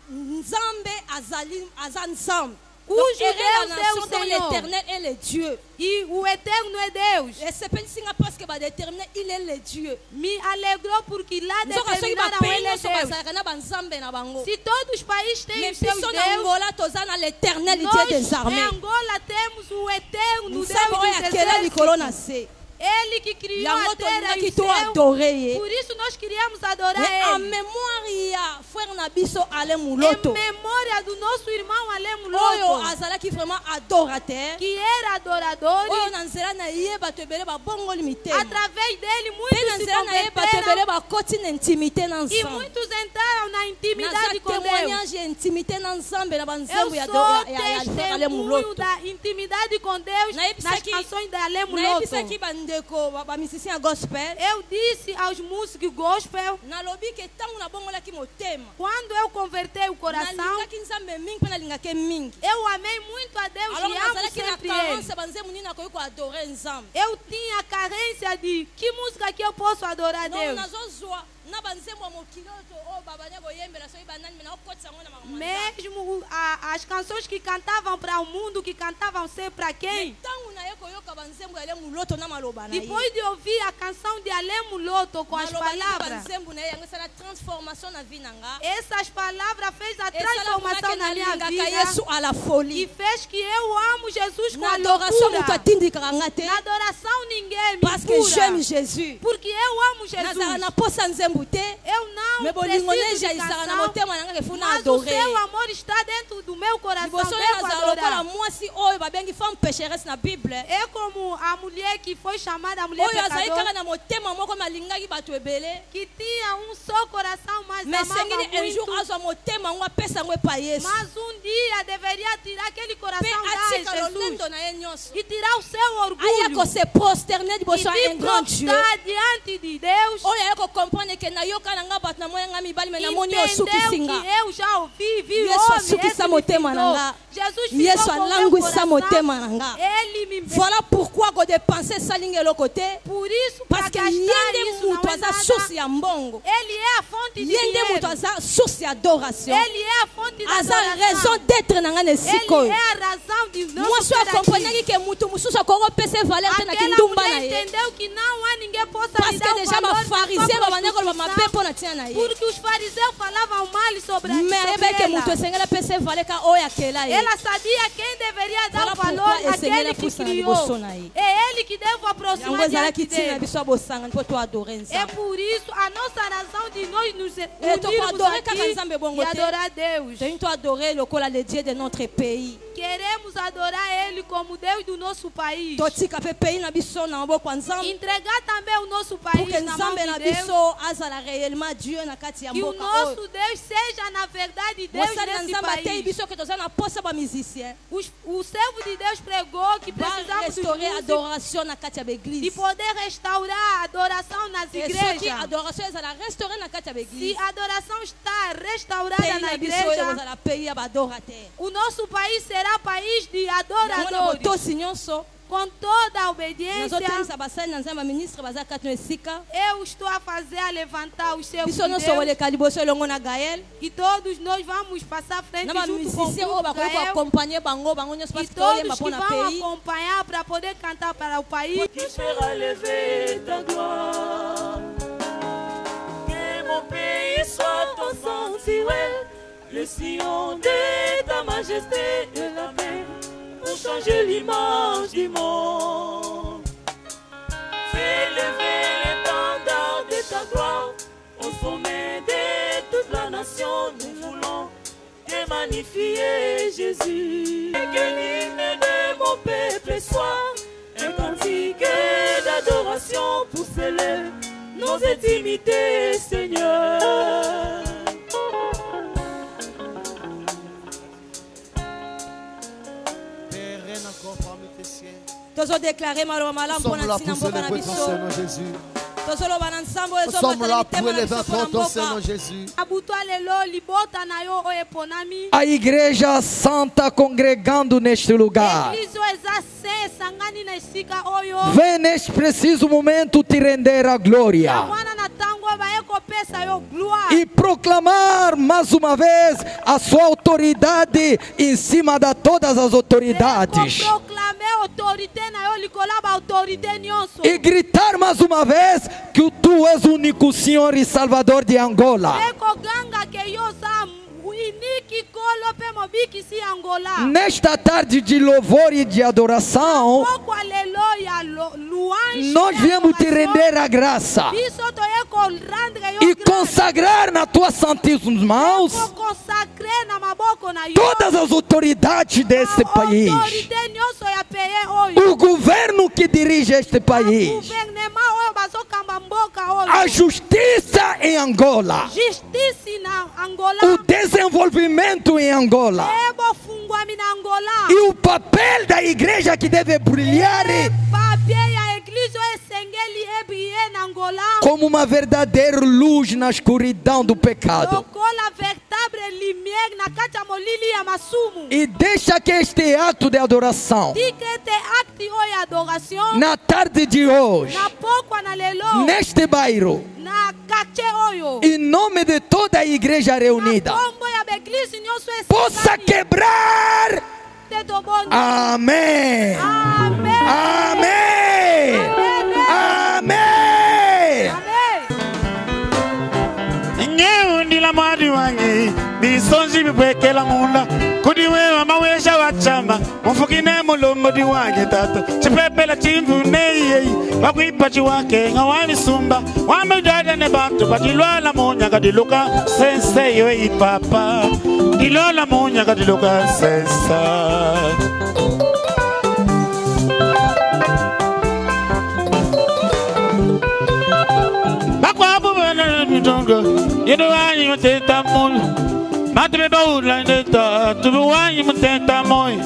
Nzambe aza Nzambe. cujo Donc, Deus la é nation o dont Senhor. l'éternel est le Dieu. E o eterno é Deus. Et c'est pas singa parce que ba déterminer il est le Dieu. Me alegrou porque lá Nzoka soki determinaram ba ele é pays Deus. bazalaka na banzambe na bango. Se todos os países têm Mais os seus biso na deuses, Angola toza na l'éternel Dieu nós des em armées. Angola temos o eterno Deus Nzambe oyo dos akela likolo na exércitos. se. Ele que criou Yango a terra e tolingaki o to céu. adorer ye. Por isso nós queríamos adorar Mais en ele. mémoire ya frère na biso ale Em muloto memória do nosso irmão Ale oyo Muloto, azalaki vraiment adorateur que era adorador, oyo na nzela na ye bato ebele babongoli mitema através dele mpe na muitos se nzela na ye bato ebele converteram bakoti na intimité na e nzambe muitos entraram na intimidade naza com Deus. témoignage ya intimité na nzambe na Eu banzembo ya sou alter ale testemunho muloto da intimidade com Deus nas canções da Ale Muloto. nayebisaki bandeko bamisicien ya gospel Eu disse aos músicos gospel, nalobi ke ntango nabongolaki motema quando eu convertei o coração, nalingaki nzambe mingi mpe nalingaki mingi eu amei muito a Deus alors e amo nazalaki na sempre Ele. carence banzembo nini nakoki koadore nzambe Eu tinha carência de que música que eu posso adorar a donc Deus. nazozwa na banzembo ya mokili oyo babanya koyembela soki banani me nakokotisa yango na makambo Mesmo as canções que cantavam para o mundo, que cantavam sempre para quem? ntango naye koyoka banzembo ya ale muloto na maloba na ye Depois de ouvir a canção de Ale Muloto com as palavras, banzembo na ye yango esala transformation na vie na nga essas palavras fez a esala transformação na minha nalingaka yesu vida à la e folie fez que eu amo Jesus com na a adoration moto loucura. atindikaka nga te Na adoração ninguém me parce que j'aime fura, Jésus porque eu amo nazala Jesus. na posa nzembo te Eu não me bolingo preciso de nejayisaka na canção, motema na nga efuna mas o adore seu amor está dentro do meu coração. liboso oyo Devo nazala lokola adorar. mwasi oyo babengi femme pécheresse na bible É como a mulher que foi chamada a mulher oyo azali kaka pecadora, na motema moko malingaki bato ebele que tinha só coração, mas mais amava esengeli un jour muito. azwa motema yango apesa yango epai yesu Mas dia deveria tirar aquele mpe coração da atika Jesus lolendo na ye nyonso e tirar o seu aya orgulho kose prosterner e liboso ya se un grand dieu prostrar diante de Deus. oyo aye kokomprendre ke nayoka na nga bato namonanga mibali me namoni oyo Entendeu osukisi que nga eu já ouvi, vi Yesu homem, asukisa esse me motema na fitou. nga. Jesus Yesu ficou com o meu alangwisa motema coração. na nga Ele me voilà pourquoi kodepense esalingi eloko te Por isso, parce para que ye gastar nde isso não moto é aza nada. source ya mbongo Ele é a fonte de ye nde moto dinheiro. aza source ya adoration Ele é a fonte da aza adoração. raison d'être na nga na esika Ele oyo é a razão de mwasi nosso oyo ser aqui. akomprendaki ke moto mosusu akoki opesa valeur te na Aquela kindumba na mulher ye entendeu que não há ninguém possa parce lhe que dar o déjà valor da bafarisien sua babandaki koloba mabe prostituição, mpo na ntina na ye porque os fariseus falavam mal sobre mais ayebaki ela. moto esengeli apesa valeur ka oyo akela ye Ela sabia quem deveria dar Voilà valor pourquoi àquele esengeli que apusa na criou. liboso na ye É ele que deve yango aproximar diante ezalaki ntina na dele. biso abosangani mpo toadore É nzambe por isso a nossa razão de nós nos toko unirmos adore kaka aqui nzambe bongo e te adorar Deus. toyini toadore lokola le dieu de notre pays Queremos adorar Ele como Deus do nosso país. totika mpe pays na biso na maboko ya nzambe Entregar também o nosso pour país que na mão nzambe na de Deus. biso azala réellement dieu na kati ya Que o mboka oyo nosso Deus seja na verdade Deus mosali na nesse nzambe atei país. biso ke toza na posa bamusicien O servo de Deus pregou que precisamos dos barestaurer músicos adoration na kati ya de baeglise poder restaurar a adoração nas e soki igrejas. adoration ezala restauré na kati ya Se baeglise a adoração está restaurada pays na na biso oyo igreja, kozala pays ya baadorateur o nosso país será país de yango na adoradores. botosi nyonso Com toda a obediência, nazotangisa basali na nzambe baministre baza kati no esika eu estou a fazer a levantar os seus biso nyonso koleka liboso elongo na gael e todos nós vamos passar frente na junto com o bamusicien oyo grupo bakoki Gael, koakompagne bango nyonso e parce que oyemba todos que mpo na vão pays acompanhar para poder cantar para o país. Qui fera lever ta gloire. Que mon pays soit ton sanctuaire, le sillon de ta majesté de la paix, pour changer l'image du monde. Fais lever l'étendard de ta gloire au sommet de toute la nation. Nous voulons te magnifier, Jésus. Et que l'hymne de mon peuple soit un cantique d'adoration pour célébrer nos intimités, Seigneur. Père, règne encore parmi tes cieux. tozodéclare maloba malamu Nous mpo sommes là na ntina pour mboka na célébrer ton biso Seigneur Jésus. tozoloba na nsambo oyo Nous sommes là ezobata pour mitema na élever biso mpo na ton Seigneur mboka Jésus. Abutwa lelo libota na yo oyo eponami. A igreja santa congregando neste lugar. Eglise oyo eza se esangani na esika oyo. Vem neste preciso momento te render a glória Mwana na tango baye kopesa yo gloire. e proclamar mais uma vez a sua autoridade em cima de todas as autoridades Proclamer autorité na yo likola ba autorité nyonso. e gritar mais uma vez que tu és o único Senhor e Salvador de Angola. Eko ganga ke yo sa iniki kolo pe mobiki si Angola. Nesta tarde de louvor e de adoração, Pokwa lelo ya louange. nós viemos te render a graça. Biso toye e consagrar na tua santíssimas mãos todas as autoridades deste país, o governo que dirige este país, a justiça em Angola, o desenvolvimento em Angola e o papel da igreja que deve brilhar como uma verdadeira luz na escuridão do pecado. E deixa que este ato de adoração, na tarde de hoje, neste bairro, em nome de toda a igreja reunida, possa quebrar. Amém. Amém. Amém. Bisonzi bibwekela munda kudiwewa mawesha wachama mfukine mulombo diwange tata chipepela chimvune bakwipachi wake ngawani sumba wamedada ne bantu badilwala monya kadiluka sense yo ipapa dilola monya kadiluka sensa bakwabu bana mitongo yedwani mteta mulu Mate baula neta, tu buani mutenta moi.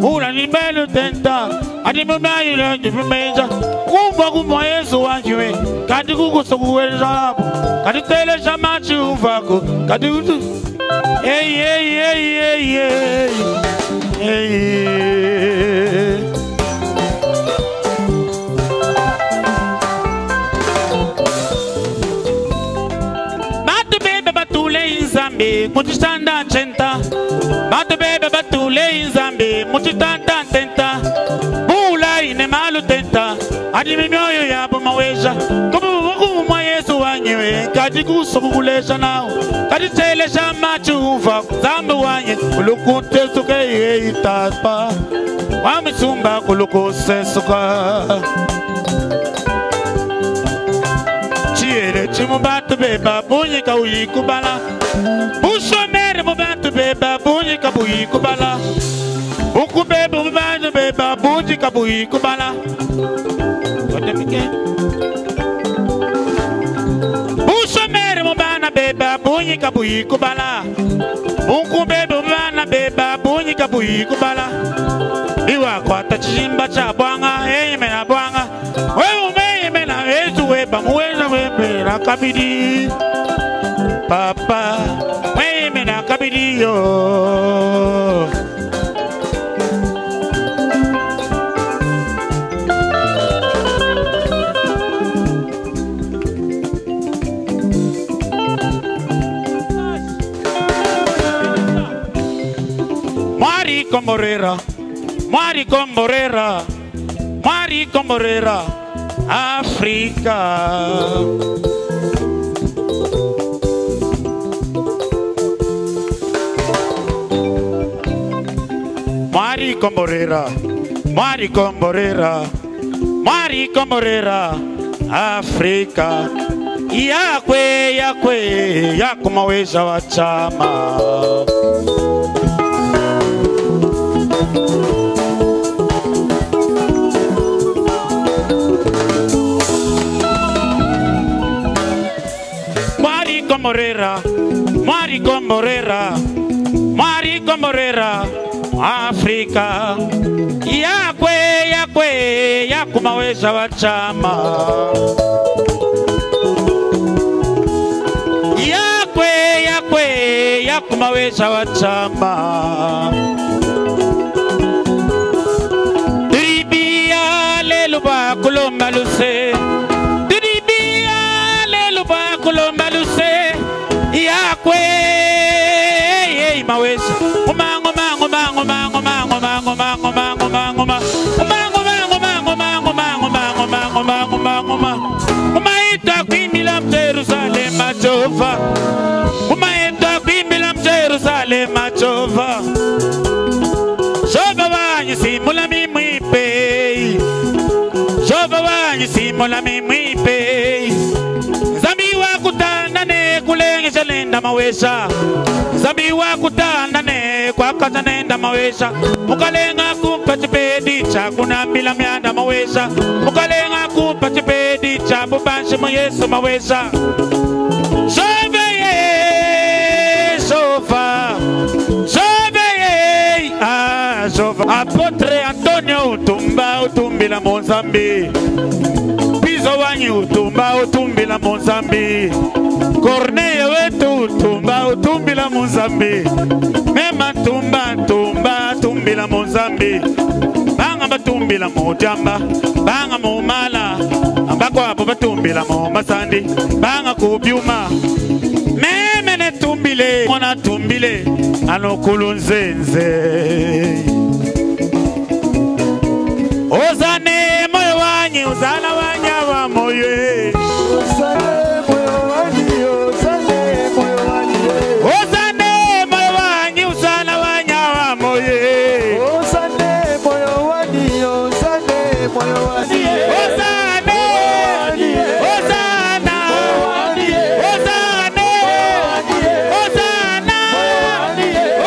Ura ni belo tenta, adi mbayi la di meza. Kumba kumba Yesu wanjiwe, kadi kuko sokuweza, kadi tele shamachi ufako, kadi utu. Hey hey hey hey hey, hey. Zambi, mutistanda chenta. Batu bebe batule Zambi, mutistanda tenta. Bula ine malu tenta. Adi mimyoyo ya bumaweza. Kubu buku mwa Yesu wanyewe. Kadi kuso kukulesha nao. Kadi telesha machuva. Zambi wanye. Kulukute suke ye itaspa. Wamisumba kulukuse suka. Chiere chimu batu beba bunyi ka uyikubala. Bushomere mu bantu beba bunyi ka buyikubala. Buku beba mu bantu beba bunyi ka buyikubala. Bushomere mu bana beba bunyi ka buyikubala. Buku beba mu bana beba bunyi ka buyikubala. Iwa kwata chimba cha bwanga eme na bwanga. Wewe umeme na wetu weba muweza webe na kabidi. Papa, weme na kabidi yo. Mwari komborera, mwari komborera, mwari komborera, Afrika. Mwari komborera, mwari komborera, mwari komborera, Afrika. Yakwe, yakwe, yakumaweza wachama. Mwari komborera, mwari komborera, mwari komborera, Afrika. Yakwe, yakwe, yakumaweza wachama. Yakwe, yakwe, yakumaweza wachama. Diribia leluba kulomba luse. Diribia leluba kulomba luse. Yakwe, maweza. Umango mango mango mango mango mango mango mango mango mango mango mango mango mango mango umaita kwimila Jerusalem Jehova umaita kwimila Jerusalem Jehova Jehova wanyi simula mimwipe Jehova wanyi simula mimwipe Zambi maisha nenda mawesha Zambi wa kutanda ne kwa kaza nenda mawesha Mukalenga kumpa chipedi cha kunambila mianda mawesha Mukalenga kumpa chipedi cha bubanshi mu Yesu mawesha Surveille sofa Surveille sofa Apotre Antonio utumba utumbila Mozambi Pizo wanyi utumba utumbila Mozambi Corneille wetu utumba utumbila Mozambi Mema tumba tumbila Mozambi Banga batumbila mojamba Banga mumala Ambako hapo batumbila Masandi Banga kubyuma Meme ne tumbile Mwana tumbile Anokulu nzenze Ozane moyo wanyi Uzana wanya wa moyo Ozane moyo wanyi Ozane moyo wanyi Ozane moyo wanyi Uzana wanya wa moyo Ozane moyo wanyi Ozane moyo wanyi Ozane Ozana Ozane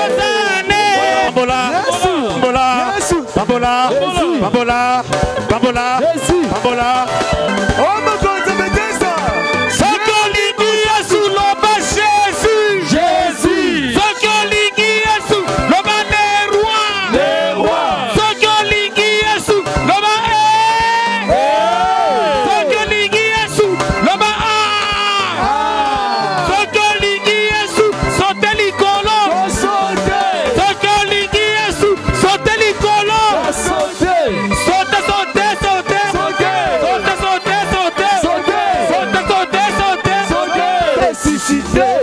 Ozane Bambola Bambola Bambola Bambola Bambola Oh mon God, ça me dit ça Sokoligi Yesu Loba Jésus Jésus Sokoligi Yesu Loba les rois Sokoligi Yesu Loba Sokoligi Yesu Loba Sokoligi Yesu Sotelikolo Sokoligi Yesu Sotelikolo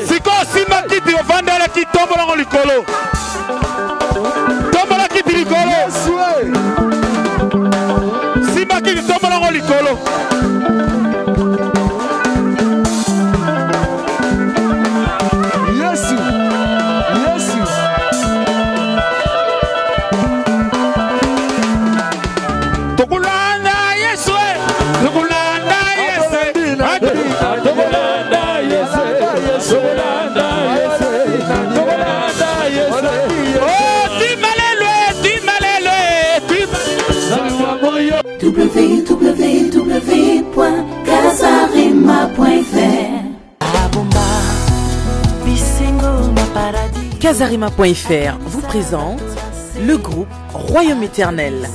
Siko sima kiti ofandele ki tombola ngo likolo Tombola kiti likolo Sima kiti tombola ngo likolo Yesu Yesu Tokulanda Yesu Tokulanda Yesu Tokulanda Yesu www.casarima.fr Casarima.fr vous présente le groupe Royaume Éternel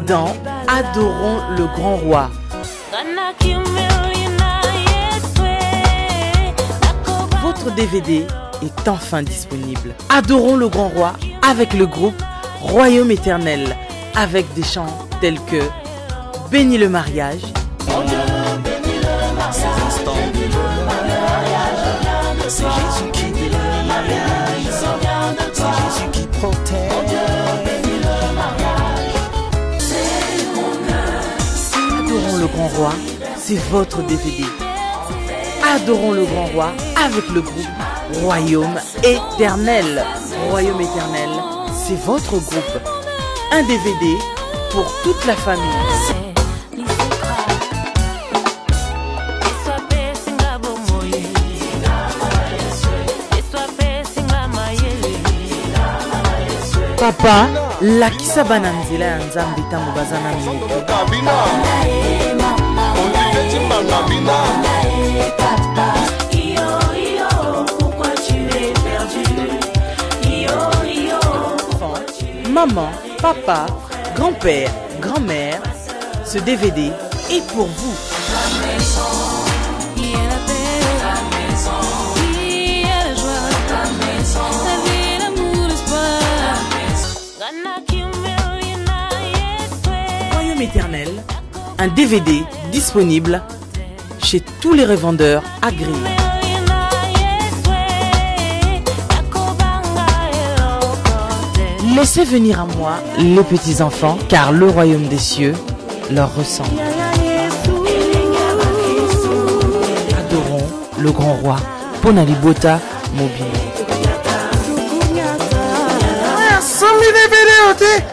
dans Adorons le Grand Roi. Votre DVD est enfin disponible. Adorons le Grand Roi avec le groupe Royaume Éternel, avec des chants tels que Bénis le mariage, c'est Jésus qui bénit le mariage, c'est Jésus qui protège. Adorons le Grand Roi, c'est votre DVD. Adorons le Grand Roi avec le groupe Royaume Éternel. Royaume Éternel, c'est votre groupe. Un DVD pour toute la famille. Papa, la kisabana nzela ya nzambe tango bazana moko. Maman, papa, grand-père, grand-mère, ce DVD est pour vous. Royaume Éternel, un DVD disponible chez tous les revendeurs agréés. Laissez venir à moi les petits enfants, car le royaume des cieux leur ressemble. Adorons le grand roi. Ponalibota mobile. Some DVD,